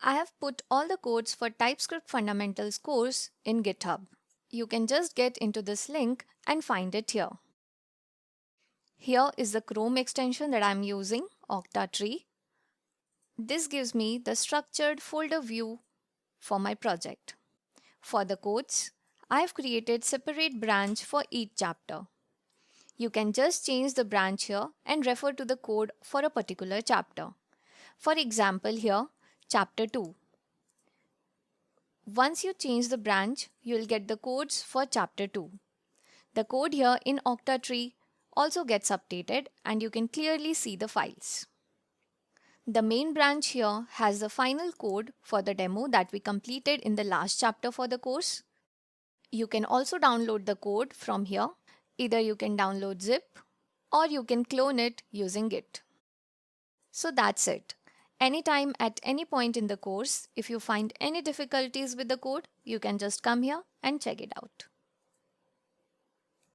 I have put all the codes for TypeScript Fundamentals course in GitHub. You can just get into this link and find it here. Here is the Chrome extension that I'm using, Octatree. This gives me the structured folder view for my project. For the codes, I have created separate branch for each chapter. You can just change the branch here and refer to the code for a particular chapter. For example here, chapter 2. Once you change the branch, you will get the codes for chapter 2. The code here in Octatree also gets updated and you can clearly see the files. The main branch here has the final code for the demo that we completed in the last chapter for the course. You can also download the code from here. Either you can download zip or you can clone it using Git. So that's it. Anytime at any point in the course, if you find any difficulties with the code, you can just come here and check it out.